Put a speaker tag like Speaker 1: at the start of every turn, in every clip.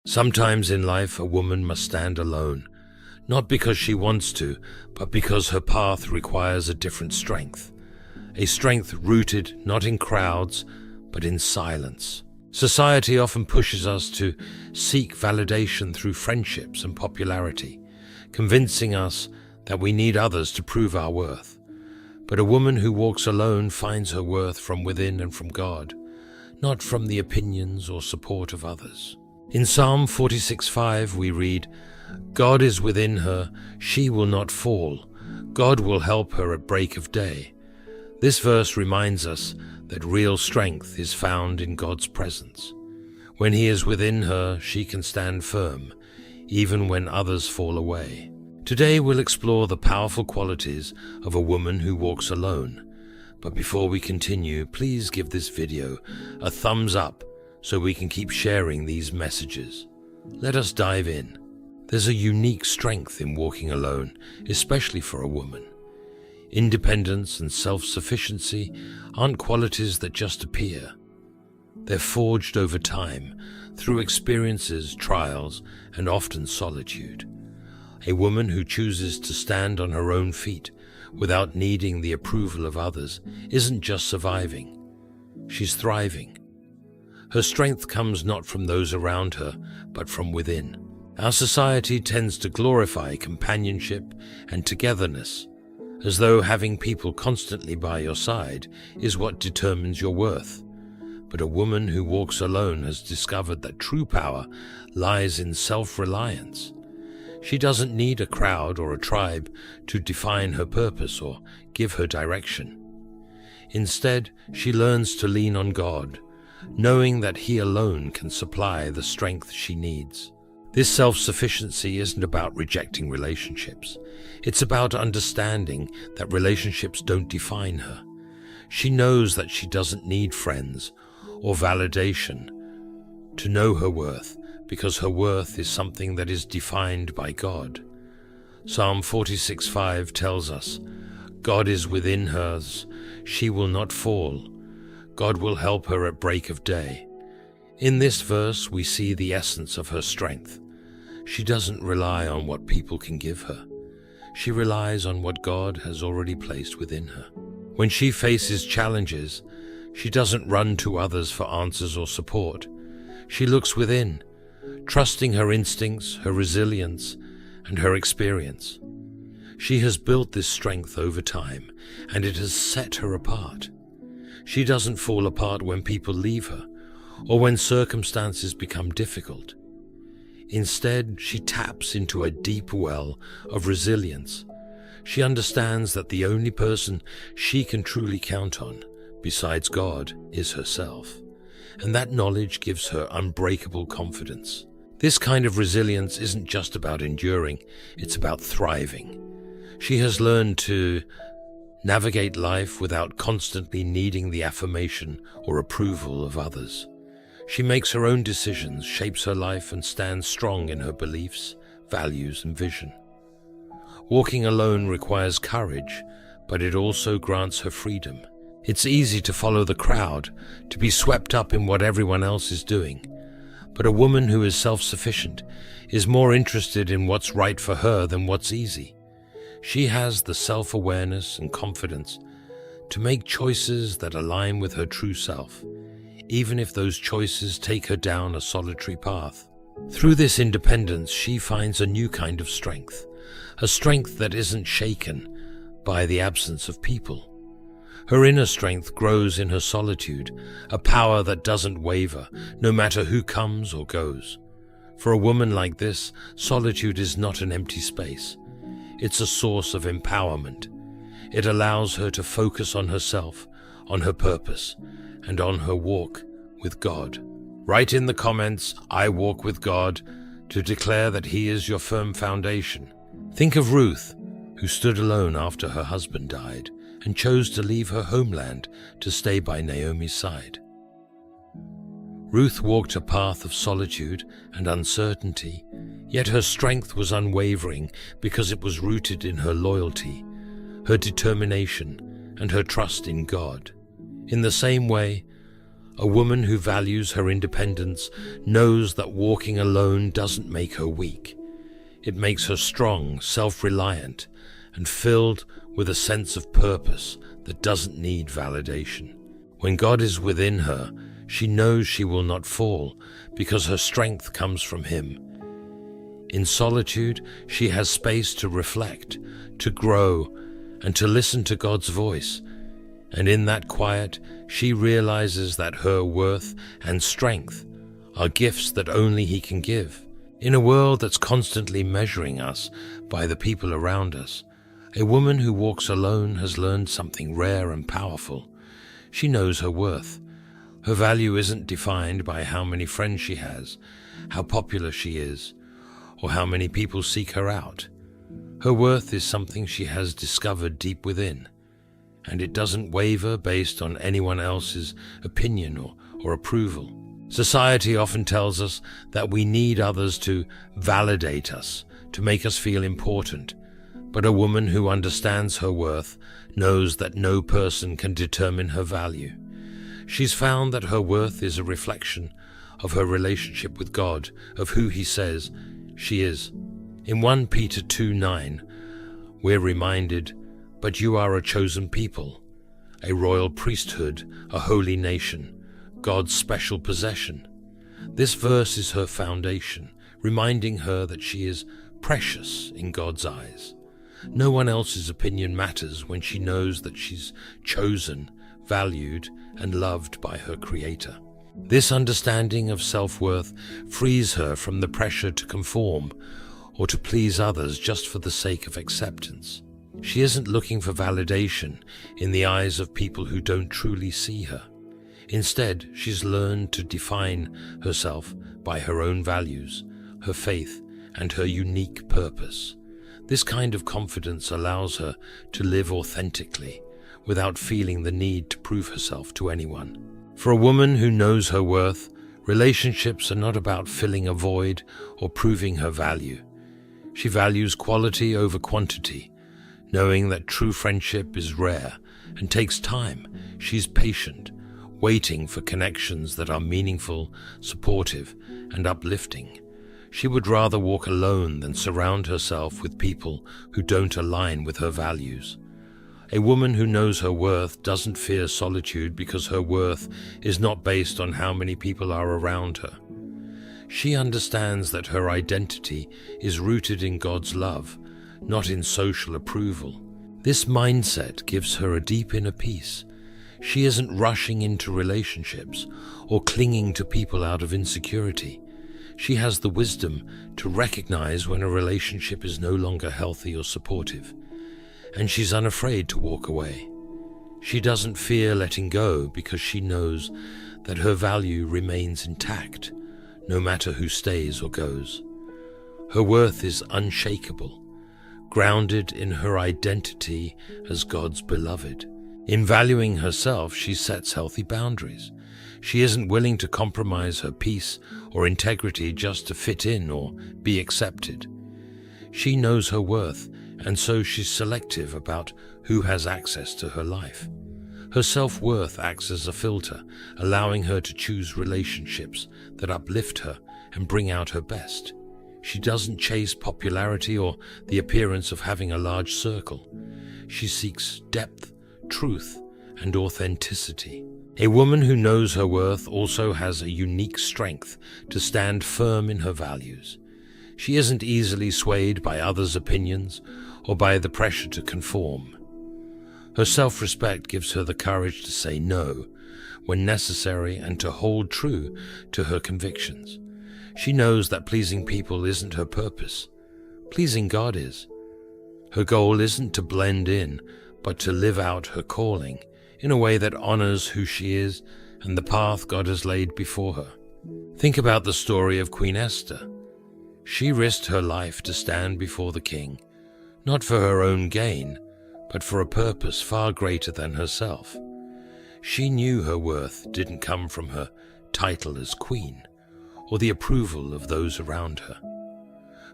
Speaker 1: Sometimes in life, a woman must stand alone, not because she wants to, but because her path requires a different strength. A strength rooted not in crowds, but in silence. Society often pushes us to seek validation through friendships and popularity, convincing us that we need others to prove our worth. But a woman who walks alone finds her worth from within and from God, not from the opinions or support of others. In Psalm 46:5 we read, "God is within her, she will not fall. God will help her at break of day." This verse reminds us that real strength is found in God's presence. When He is within her, she can stand firm, even when others fall away. Today we'll explore the powerful qualities of a woman who walks alone. But before we continue, please give this video a thumbs up so we can keep sharing these messages. Let us dive in. There's a unique strength in walking alone, especially for a woman. Independence and self-sufficiency aren't qualities that just appear. They're forged over time, through experiences, trials, and often solitude. A woman who chooses to stand on her own feet without needing the approval of others isn't just surviving, she's thriving. Her strength comes not from those around her, but from within. Our society tends to glorify companionship and togetherness, as though having people constantly by your side is what determines your worth. But a woman who walks alone has discovered that true power lies in self-reliance. She doesn't need a crowd or a tribe to define her purpose or give her direction. Instead, she learns to lean on God, knowing that He alone can supply the strength she needs. This self-sufficiency isn't about rejecting relationships. It's about understanding that relationships don't define her. She knows that she doesn't need friends or validation to know her worth, because her worth is something that is defined by God. Psalm 46:5 tells us, "God is within hers, she will not fall. God will help her at break of day." In this verse, we see the essence of her strength. She doesn't rely on what people can give her. She relies on what God has already placed within her. When she faces challenges, she doesn't run to others for answers or support. She looks within, trusting her instincts, her resilience, and her experience. She has built this strength over time, and it has set her apart. She doesn't fall apart when people leave her, or when circumstances become difficult. Instead, she taps into a deep well of resilience. She understands that the only person she can truly count on, besides God, is herself, and that knowledge gives her unbreakable confidence. This kind of resilience isn't just about enduring, it's about thriving. She has learned to navigate life without constantly needing the affirmation or approval of others. She makes her own decisions, shapes her life, and stands strong in her beliefs, values, and vision. Walking alone requires courage, but it also grants her freedom. It's easy to follow the crowd, to be swept up in what everyone else is doing. But a woman who is self-sufficient is more interested in what's right for her than what's easy. She has the self-awareness and confidence to make choices that align with her true self, even if those choices take her down a solitary path. Through this independence, she finds a new kind of strength, a strength that isn't shaken by the absence of people. Her inner strength grows in her solitude, a power that doesn't waver, no matter who comes or goes. For a woman like this, solitude is not an empty space. It's a source of empowerment. It allows her to focus on herself, on her purpose, and on her walk with God. Write in the comments, "I walk with God," to declare that He is your firm foundation. Think of Ruth, who stood alone after her husband died and chose to leave her homeland to stay by Naomi's side. Ruth walked a path of solitude and uncertainty, yet her strength was unwavering because it was rooted in her loyalty, her determination, and her trust in God. In the same way, A woman who values her independence knows that walking alone doesn't make her weak. It makes her strong, self-reliant, and filled with a sense of purpose that doesn't need validation. When God is within her, she knows she will not fall because her strength comes from Him. In solitude, she has space to reflect, to grow, and to listen to God's voice. And in that quiet, she realizes that her worth and strength are gifts that only He can give. In a world that's constantly measuring us by the people around us, a woman who walks alone has learned something rare and powerful. She knows her worth. Her value isn't defined by how many friends she has, how popular she is, or how many people seek her out. Her worth is something she has discovered deep within, and it doesn't waver based on anyone else's opinion or approval. Society often tells us that we need others to validate us, to make us feel important. But a woman who understands her worth knows that no person can determine her value. She's found that her worth is a reflection of her relationship with God, of who He says she is. In 1 Peter 2:9, we're reminded, "But you are a chosen people, a royal priesthood, a holy nation, God's special possession." This verse is her foundation, reminding her that she is precious in God's eyes. No one else's opinion matters when she knows that she's chosen, valued, and loved by her Creator. This understanding of self-worth frees her from the pressure to conform or to please others just for the sake of acceptance. She isn't looking for validation in the eyes of people who don't truly see her. Instead, she's learned to define herself by her own values, her faith, and her unique purpose. This kind of confidence allows her to live authentically, without feeling the need to prove herself to anyone. For a woman who knows her worth, relationships are not about filling a void or proving her value. She values quality over quantity, knowing that true friendship is rare and takes time. She's patient, waiting for connections that are meaningful, supportive, and uplifting. She would rather walk alone than surround herself with people who don't align with her values. A woman who knows her worth doesn't fear solitude because her worth is not based on how many people are around her. She understands that her identity is rooted in God's love, not in social approval. This mindset gives her a deep inner peace. She isn't rushing into relationships or clinging to people out of insecurity. She has the wisdom to recognize when a relationship is no longer healthy or supportive, and she's unafraid to walk away. She doesn't fear letting go because she knows that her value remains intact, no matter who stays or goes. Her worth is unshakable, grounded in her identity as God's beloved. In valuing herself, she sets healthy boundaries. She isn't willing to compromise her peace or integrity just to fit in or be accepted. She knows her worth, and so she's selective about who has access to her life. Her self-worth acts as a filter, allowing her to choose relationships that uplift her and bring out her best. She doesn't chase popularity or the appearance of having a large circle. She seeks depth, truth, and authenticity. A woman who knows her worth also has a unique strength to stand firm in her values. She isn't easily swayed by others' opinions or by the pressure to conform. Her self-respect gives her the courage to say no when necessary and to hold true to her convictions. She knows that pleasing people isn't her purpose. Pleasing God is. Her goal isn't to blend in, but to live out her calling in a way that honors who she is and the path God has laid before her. Think about the story of Queen Esther. She risked her life to stand before the king, not for her own gain, but for a purpose far greater than herself. She knew her worth didn't come from her title as queen or the approval of those around her.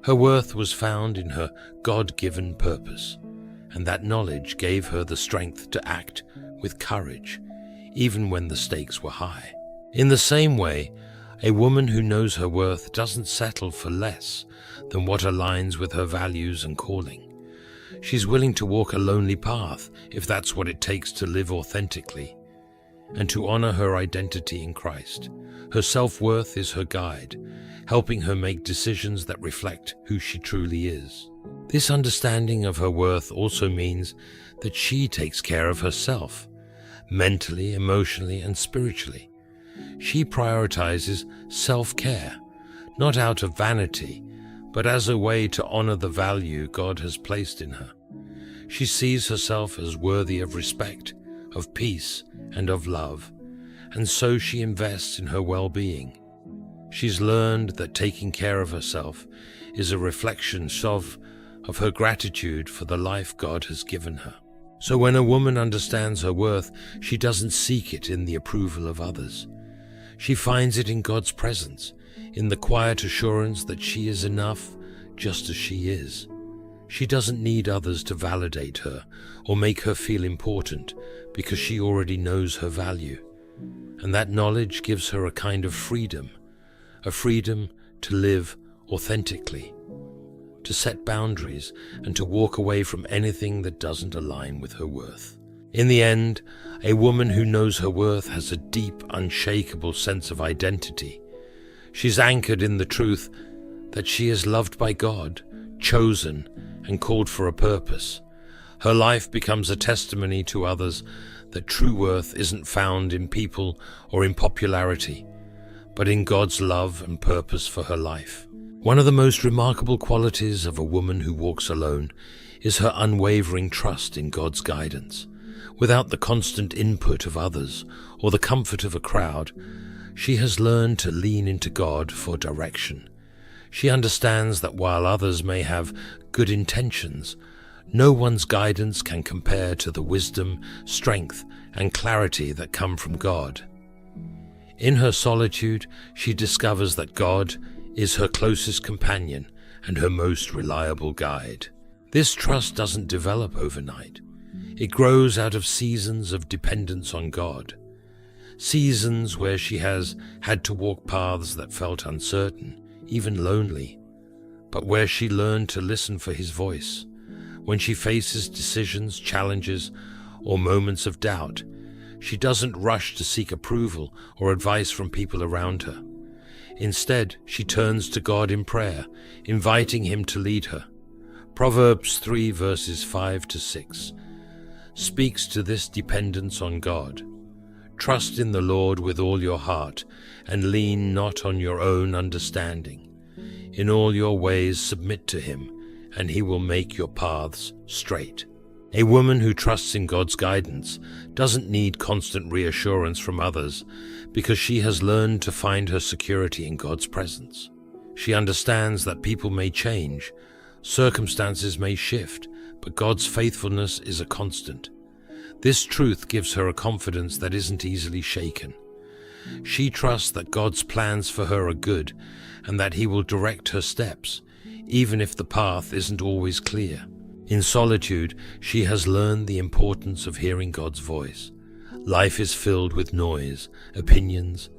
Speaker 1: Her worth was found in her God-given purpose, and that knowledge gave her the strength to act with courage, even when the stakes were high. In the same way, a woman who knows her worth doesn't settle for less than what aligns with her values and calling. She's willing to walk a lonely path if that's what it takes to live authentically and to honor her identity in Christ. Her self-worth is her guide, helping her make decisions that reflect who she truly is. This understanding of her worth also means that she takes care of herself, mentally, emotionally, and spiritually. She prioritizes self-care, not out of vanity, but as a way to honor the value God has placed in her. She sees herself as worthy of respect, of peace, and of love, and so she invests in her well-being. She's learned that taking care of herself is a reflection of her gratitude for the life God has given her. So when a woman understands her worth, she doesn't seek it in the approval of others. She finds it in God's presence, in the quiet assurance that she is enough just as she is. She doesn't need others to validate her or make her feel important because she already knows her value. And that knowledge gives her a kind of freedom, a freedom to live authentically, to set boundaries, and to walk away from anything that doesn't align with her worth. In the end, a woman who knows her worth has a deep, unshakable sense of identity. She's anchored in the truth that she is loved by God, chosen, and called for a purpose. Her life becomes a testimony to others that true worth isn't found in people or in popularity, but in God's love and purpose for her life. One of the most remarkable qualities of a woman who walks alone is her unwavering trust in God's guidance. Without the constant input of others or the comfort of a crowd, she has learned to lean into God for direction. She understands that while others may have good intentions, no one's guidance can compare to the wisdom, strength, and clarity that come from God. In her solitude, she discovers that God is her closest companion and her most reliable guide. This trust doesn't develop overnight. It grows out of seasons of dependence on God, seasons where she has had to walk paths that felt uncertain, even lonely, but where she learned to listen for His voice. When she faces decisions, challenges, or moments of doubt, she doesn't rush to seek approval or advice from people around her. Instead, she turns to God in prayer, inviting Him to lead her. Proverbs 3 verses 5 to 6 speaks to this dependence on God. Trust in the Lord with all your heart, and lean not on your own understanding. In all your ways submit to Him, and He will make your paths straight. A woman who trusts in God's guidance doesn't need constant reassurance from others because she has learned to find her security in God's presence. She understands that people may change, circumstances may shift, but God's faithfulness is a constant. This truth gives her a confidence that isn't easily shaken. She trusts that God's plans for her are good and that He will direct her steps, even if the path isn't always clear. In solitude, she has learned the importance of hearing God's voice. Life is filled with noise, opinions,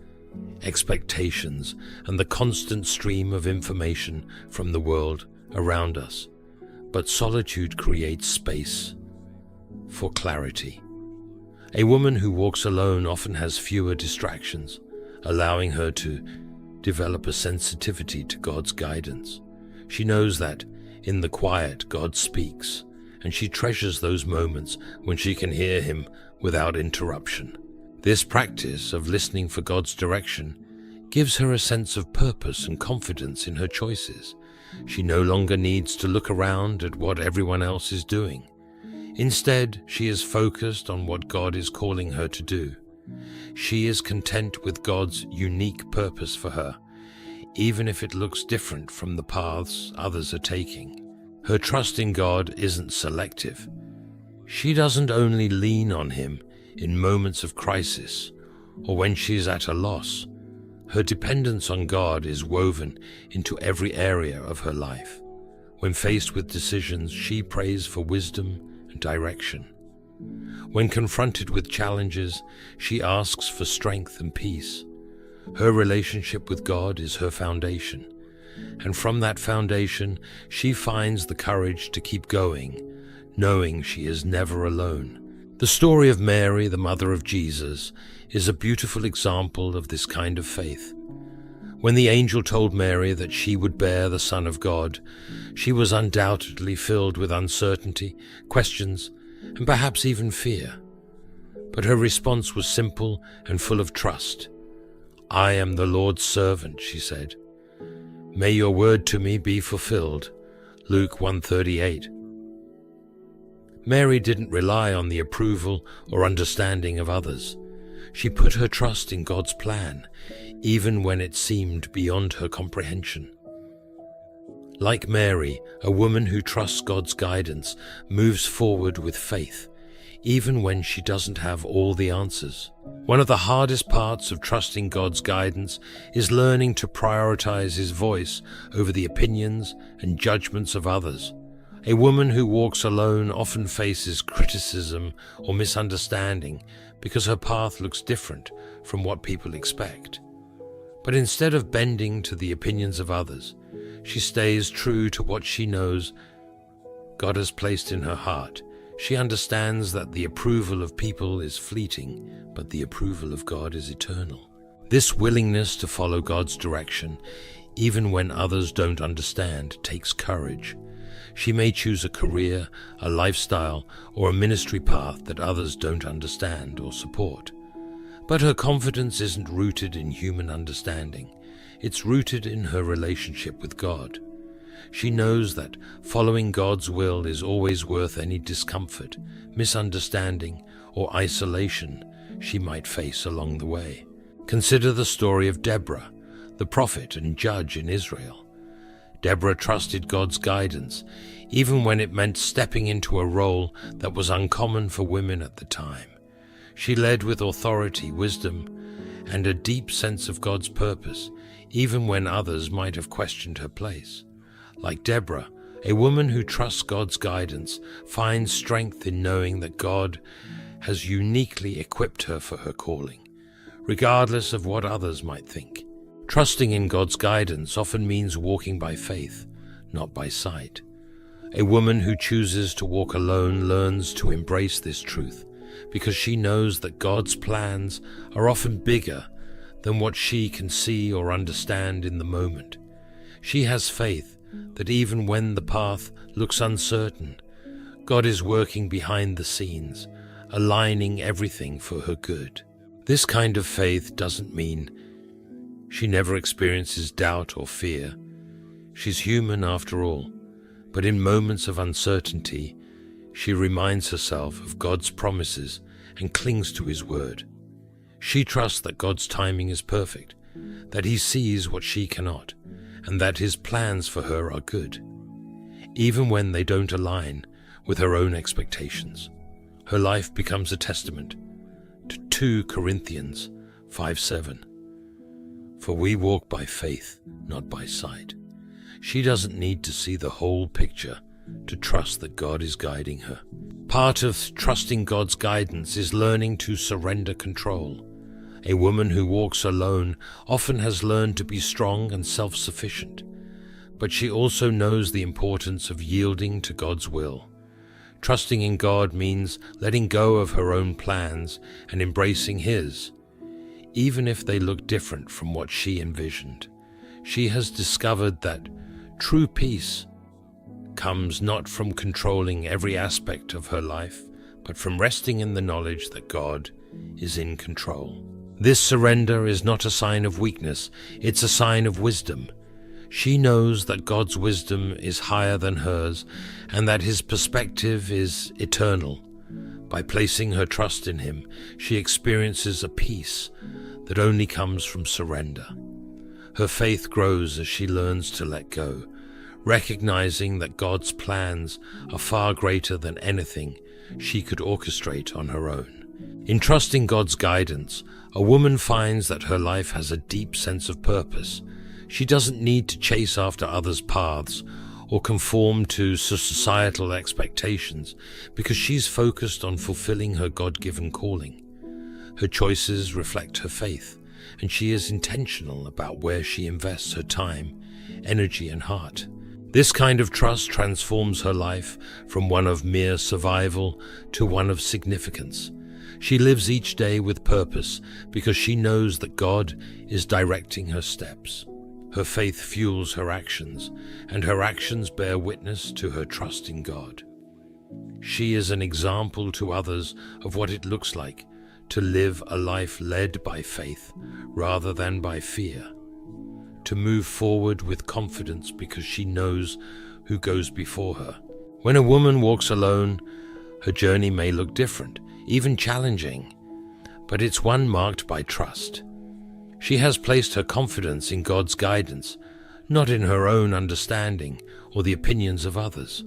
Speaker 1: expectations, and the constant stream of information from the world around us. But solitude creates space for clarity. A woman who walks alone often has fewer distractions, allowing her to develop a sensitivity to God's guidance. She knows that in the quiet, God speaks, and she treasures those moments when she can hear Him without interruption. This practice of listening for God's direction gives her a sense of purpose and confidence in her choices. She no longer needs to look around at what everyone else is doing. Instead, she is focused on what God is calling her to do. She is content with God's unique purpose for her, even if it looks different from the paths others are taking. Her trust in God isn't selective. She doesn't only lean on Him in moments of crisis or when she is at a loss. Her dependence on God is woven into every area of her life. When faced with decisions, she prays for wisdom and direction. When confronted with challenges, she asks for strength and peace. Her relationship with God is her foundation, and from that foundation she finds the courage to keep going, knowing she is never alone. The story of Mary, the mother of Jesus, is a beautiful example of this kind of faith. When the angel told Mary that she would bear the Son of God, she was undoubtedly filled with uncertainty, questions, and perhaps even fear. But her response was simple and full of trust. "I am the Lord's servant," she said. "May your word to me be fulfilled." Luke 1:38. Mary didn't rely on the approval or understanding of others. She put her trust in God's plan, even when it seemed beyond her comprehension. Like Mary, a woman who trusts God's guidance moves forward with faith, even when she doesn't have all the answers. One of the hardest parts of trusting God's guidance is learning to prioritize His voice over the opinions and judgments of others. A woman who walks alone often faces criticism or misunderstanding because her path looks different from what people expect. But instead of bending to the opinions of others, she stays true to what she knows God has placed in her heart. She understands that the approval of people is fleeting, but the approval of God is eternal. This willingness to follow God's direction, even when others don't understand, takes courage. She may choose a career, a lifestyle, or a ministry path that others don't understand or support. But her confidence isn't rooted in human understanding. It's rooted in her relationship with God. She knows that following God's will is always worth any discomfort, misunderstanding, or isolation she might face along the way. Consider the story of Deborah, the prophet and judge in Israel. Deborah trusted God's guidance, even when it meant stepping into a role that was uncommon for women at the time. She led with authority, wisdom, and a deep sense of God's purpose, even when others might have questioned her place. Like Deborah, a woman who trusts God's guidance finds strength in knowing that God has uniquely equipped her for her calling, regardless of what others might think. Trusting in God's guidance often means walking by faith, not by sight. A woman who chooses to walk alone learns to embrace this truth because she knows that God's plans are often bigger than what she can see or understand in the moment. She has faith that even when the path looks uncertain, God is working behind the scenes, aligning everything for her good. This kind of faith doesn't mean she never experiences doubt or fear. She's human after all, but in moments of uncertainty, she reminds herself of God's promises and clings to His word. She trusts that God's timing is perfect, that He sees what she cannot, and that His plans for her are good, even when they don't align with her own expectations. Her life becomes a testament to 2 Corinthians 5:7. For we walk by faith, not by sight. She doesn't need to see the whole picture to trust that God is guiding her. Part of trusting God's guidance is learning to surrender control. A woman who walks alone often has learned to be strong and self-sufficient, but she also knows the importance of yielding to God's will. Trusting in God means letting go of her own plans and embracing His, even if they look different from what she envisioned. She has discovered that true peace comes not from controlling every aspect of her life, but from resting in the knowledge that God is in control. This surrender is not a sign of weakness, it's a sign of wisdom. She knows that God's wisdom is higher than hers and that His perspective is eternal. By placing her trust in Him, she experiences a peace that only comes from surrender. Her faith grows as she learns to let go, recognizing that God's plans are far greater than anything she could orchestrate on her own. In trusting God's guidance, a woman finds that her life has a deep sense of purpose. She doesn't need to chase after others' paths or conform to societal expectations because she's focused on fulfilling her God-given calling. Her choices reflect her faith, and she is intentional about where she invests her time, energy, and heart. This kind of trust transforms her life from one of mere survival to one of significance. She lives each day with purpose because she knows that God is directing her steps. Her faith fuels her actions, and her actions bear witness to her trust in God. She is an example to others of what it looks like to live a life led by faith rather than by fear, to move forward with confidence because she knows who goes before her. When a woman walks alone, her journey may look different, even challenging, but it's one marked by trust. She has placed her confidence in God's guidance, not in her own understanding or the opinions of others.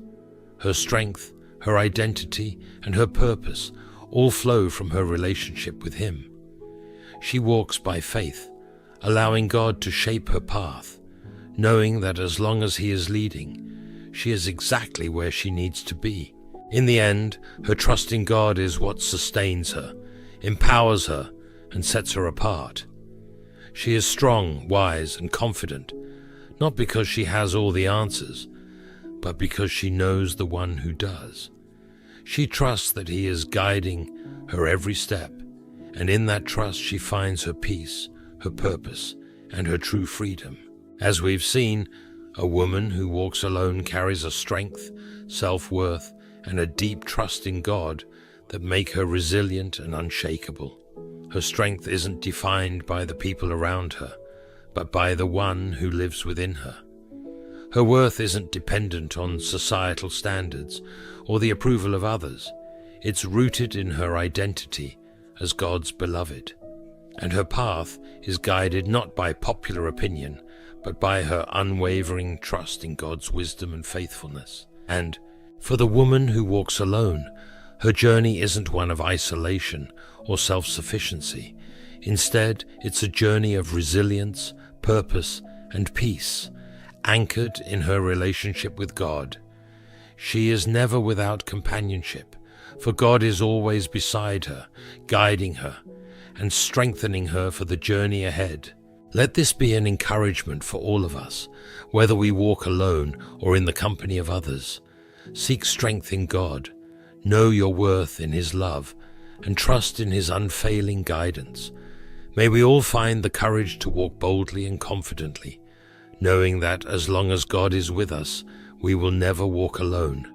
Speaker 1: Her strength, her identity, and her purpose all flow from her relationship with Him. She walks by faith, allowing God to shape her path, knowing that as long as He is leading, she is exactly where she needs to be. In the end, her trust in God is what sustains her, empowers her, and sets her apart. She is strong, wise, and confident, not because she has all the answers, but because she knows the one who does. She trusts that He is guiding her every step, and in that trust she finds her peace, her purpose, and her true freedom. As we've seen, a woman who walks alone carries a strength, self-worth, and a deep trust in God that make her resilient and unshakable. Her strength isn't defined by the people around her, but by the one who lives within her. Her worth isn't dependent on societal standards or the approval of others. It's rooted in her identity as God's beloved. And her path is guided not by popular opinion, but by her unwavering trust in God's wisdom and faithfulness. And for the woman who walks alone, her journey isn't one of isolation or self-sufficiency. Instead, it's a journey of resilience, purpose, and peace, anchored in her relationship with God. She is never without companionship, for God is always beside her, guiding her, and strengthening her for the journey ahead. Let this be an encouragement for all of us, whether we walk alone or in the company of others. Seek strength in God, know your worth in His love, and trust in His unfailing guidance. May we all find the courage to walk boldly and confidently, knowing that as long as God is with us, we will never walk alone.